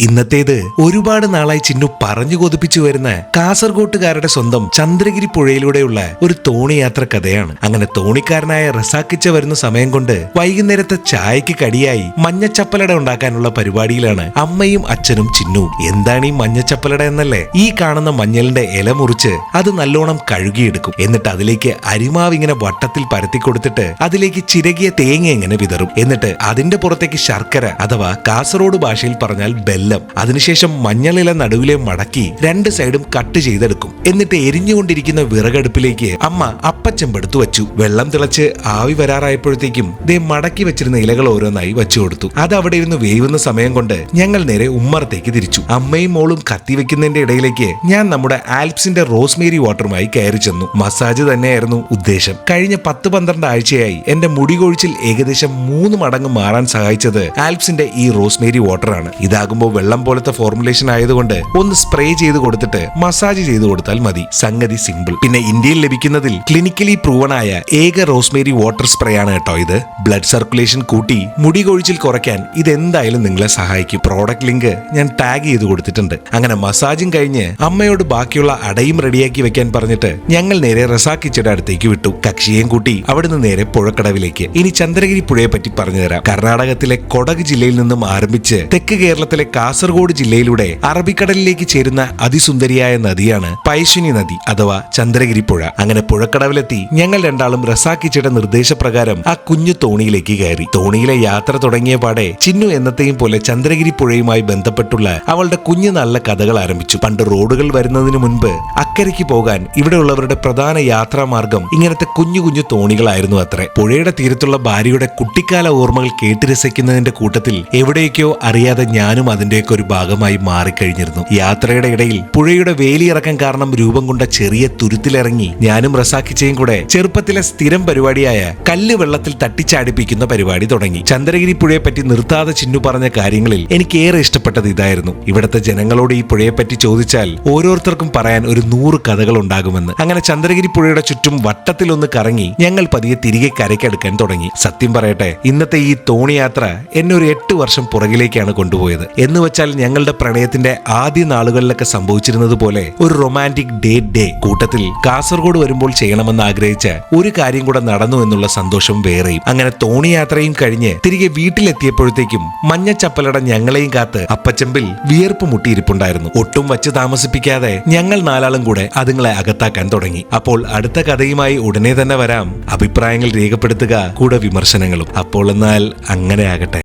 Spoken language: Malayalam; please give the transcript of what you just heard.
ഇന്നത്തേത് ഒരുപാട് നാളായി ചിന്നു പറഞ്ഞു കൊതിപ്പിച്ചു വരുന്ന കാസർഗോട്ടുകാരുടെ സ്വന്തം ചന്ദ്രഗിരി പുഴയിലൂടെയുള്ള ഒരു തോണിയാത്ര കഥയാണ്. അങ്ങനെ തോണിക്കാരനായ റസാക്കിച്ച വരുന്ന സമയം കൊണ്ട് വൈകുന്നേരത്തെ ചായക്ക് കടിയായി മഞ്ഞച്ചപ്പലട ഉണ്ടാക്കാനുള്ള പരിപാടിയിലാണ് അമ്മയും അച്ഛനും ചിന്നുവും. എന്താണ് ഈ മഞ്ഞച്ചപ്പലട എന്നല്ലേ? ഈ കാണുന്ന മഞ്ഞളിന്റെ ഇല മുറിച്ച് അത് നല്ലോണം കഴുകിയെടുക്കും. എന്നിട്ട് അതിലേക്ക് അരിമാവ് ഇങ്ങനെ വട്ടത്തിൽ പരത്തി കൊടുത്തിട്ട് അതിലേക്ക് ചിരകിയ തേങ്ങ ഇങ്ങനെ വിതറും. എന്നിട്ട് അതിന്റെ പുറത്തേക്ക് ശർക്കര അഥവാ കാസർഗോഡ് ഭാഷയിൽ പറഞ്ഞാൽ അതിനുശേഷം മഞ്ഞളില നടുവിലെ മടക്കി രണ്ട് സൈഡും കട്ട് ചെയ്തെടുക്കും. എന്നിട്ട് എരിഞ്ഞുകൊണ്ടിരിക്കുന്ന വിറകടുപ്പിലേക്ക് അമ്മ അപ്പച്ചെമ്പെടുത്തു വെച്ചു. വെള്ളം തിളച്ച് ആവി വരാറായപ്പോഴത്തേക്കും മടക്കി വെച്ചിരുന്ന ഇലകൾ ഓരോന്നായി വെച്ചു കൊടുത്തു. അത് അവിടെ ഇരുന്ന് വേവുന്ന സമയം കൊണ്ട് ഞങ്ങൾ നേരെ ഉമ്മറത്തേക്ക് തിരിച്ചു. അമ്മയും മോളും കത്തി വെക്കുന്നതിന്റെ ഇടയിലേക്ക് ഞാൻ നമ്മുടെ ആൽപ്സിന്റെ റോസ്മേരി വാട്ടറുമായി കയറി ചെന്നു. മസാജ് തന്നെയായിരുന്നു ഉദ്ദേശം. കഴിഞ്ഞ 10-12 ആഴ്ചയായി എന്റെ മുടി കൊഴിച്ചിൽ ഏകദേശം 3 മടങ്ങ് മാറാൻ സഹായിച്ചത് ആൽപ്സിന്റെ ഈ റോസ്മേരി വാട്ടറാണ്. ഇതാകുമ്പോൾ വെള്ളം പോലത്തെ ഫോർമുലേഷൻ ആയതുകൊണ്ട് ഒന്ന് സ്പ്രേ ചെയ്ത് കൊടുത്തിട്ട് മസാജ് ചെയ്ത് കൊടുത്താൽ മതി. സംഗതി സിമ്പിൾ. പിന്നെ ഇന്ത്യയിൽ ലഭിക്കുന്നതിൽ ക്ലിനിക്കലി പ്രൂവൺ ആയ ഏക റോസ്മേരി വാട്ടർ സ്പ്രേ ആണ് കേട്ടോ ഇത്. ബ്ലഡ് സർക്കുലേഷൻ കൂട്ടി മുടി കൊഴിച്ചിൽ കുറയ്ക്കാൻ ഇത് എന്തായാലും നിങ്ങളെ സഹായിക്കും. പ്രോഡക്റ്റ് ലിങ്ക് ഞാൻ ടാഗ് ചെയ്ത് കൊടുത്തിട്ടുണ്ട്. അങ്ങനെ മസാജും കഴിഞ്ഞ് അമ്മയോട് ബാക്കിയുള്ള അടയും റെഡിയാക്കി വെക്കാൻ പറഞ്ഞിട്ട് ഞങ്ങൾ നേരെ റസാക്കിച്ചയുടെ അടുത്തേക്ക് വിട്ടു. കക്ഷിയേയും കൂട്ടി അവിടുന്ന് നേരെ പുഴക്കടവിലേക്ക്. ഇനി ചന്ദ്രഗിരി പുഴയെ പറ്റി പറഞ്ഞുതരാം. കർണാടകത്തിലെ കൊടക് ജില്ലയിൽ നിന്നും ആരംഭിച്ച് തെക്ക് കേരളത്തിലെ കാസർഗോഡ് ജില്ലയിലൂടെ അറബിക്കടലിലേക്ക് ചേരുന്ന അതിസുന്ദരിയായ നദിയാണ് പൈശുനി നദി അഥവാ ചന്ദ്രഗിരി പുഴ. അങ്ങനെ പുഴക്കടവിലെത്തി ഞങ്ങൾ രണ്ടാളും റസാക്കിച്ചയുടെ നിർദ്ദേശപ്രകാരം ആ കുഞ്ഞു തോണിയിലേക്ക് കയറി. തോണിയിലെ യാത്ര തുടങ്ങിയ പാടെ ചിന്നു എന്നത്തെയും പോലെ ചന്ദ്രഗിരി പുഴയുമായി ബന്ധപ്പെട്ടുള്ള അവളുടെ കുഞ്ഞു നല്ല കഥകൾ ആരംഭിച്ചു. പണ്ട് റോഡുകൾ വരുന്നതിന് മുൻപ് അക്കരയ്ക്ക് പോകാൻ ഇവിടെയുള്ളവരുടെ പ്രധാന യാത്രാമാർഗം ഇങ്ങനത്തെ കുഞ്ഞു കുഞ്ഞു തോണികളായിരുന്നു അത്രേ. പുഴയുടെ തീരത്തുള്ള ഭാര്യയുടെ കുട്ടിക്കാല ഓർമ്മകൾ കേട്ടുരസിക്കുന്നതിന്റെ കൂട്ടത്തിൽ എവിടേക്കോ അറിയാതെ ഞാനും അതിന്റെയൊക്കെ ഒരു ഭാഗമായി മാറിക്കഴിഞ്ഞിരുന്നു. യാത്രയുടെ ഇടയിൽ പുഴയുടെ വേലിയിറക്കം കാരണം രൂപം കൊണ്ട ചെറിയ തുരുത്തിലിറങ്ങി ഞാനും റസാക്കിച്ചയും കൂടെ ചെറുപ്പത്തിലെ സ്ഥിരം പരിപാടിയായ കല്ല് വെള്ളത്തിൽ തട്ടിച്ചാടിപ്പിക്കുന്ന പരിപാടി തുടങ്ങി. ചന്ദ്രഗിരി പുഴയെ പറ്റി നിർത്താതെ ചിന്നു പറഞ്ഞ കാര്യങ്ങളിൽ എനിക്ക് ഏറെ ഇഷ്ടപ്പെട്ടത് ഇതായിരുന്നു. ഇവിടുത്തെ ജനങ്ങളോട് ഈ പുഴയെ പറ്റി ചോദിച്ചാൽ ഓരോരുത്തർക്കും പറയാൻ ഒരു 100 കഥകൾ ഉണ്ടാകുമെന്ന്. അങ്ങനെ ചന്ദ്രഗിരി പുഴയുടെ ചുറ്റും വട്ടത്തിലൊന്ന് കറങ്ങി ഞങ്ങൾ പതിയെ തിരികെ കരയ്ക്കടുക്കാൻ തുടങ്ങി. സത്യം പറയട്ടെ, ഇന്നത്തെ ഈ തോണിയാത്ര എന്നെ ഒരു 8 വർഷം പുറകിലേക്കാണ് കൊണ്ടുപോയത്. എന്ന് വെച്ചാൽ ഞങ്ങളുടെ പ്രണയത്തിന്റെ ആദ്യ നാളുകളിലൊക്കെ സംഭവിച്ചിരുന്നത് പോലെ ഒരു റൊമാൻറ്റിക് ഡേ കൂട്ടത്തിൽ കാസർഗോഡ് വരുമ്പോൾ ചെയ്യണമെന്ന് ആഗ്രഹിച്ച ഒരു കാര്യം കൂടെ നടന്നു എന്നുള്ള സന്തോഷം വേറെയും. അങ്ങനെ തോണിയാത്രയും കഴിഞ്ഞ് തിരികെ വീട്ടിലെത്തിയപ്പോഴത്തേക്കും മഞ്ഞച്ചപ്പലട ഞങ്ങളെയും കാത്ത് അപ്പച്ചമ്പിൽ വിയർപ്പ് മുട്ടിയിരിപ്പുണ്ടായിരുന്നു. ഒട്ടും വച്ച് താമസിപ്പിക്കാതെ ഞങ്ങൾ 4 കൂടെ അതുങ്ങളെ അകത്താക്കാൻ തുടങ്ങി. അപ്പോൾ അടുത്ത കഥയുമായി ഉടനെ തന്നെ വരാം. അഭിപ്രായങ്ങൾ രേഖപ്പെടുത്തുക, കൂടെ വിമർശനങ്ങളും. അപ്പോൾ എന്നാൽ അങ്ങനെ ആകട്ടെ.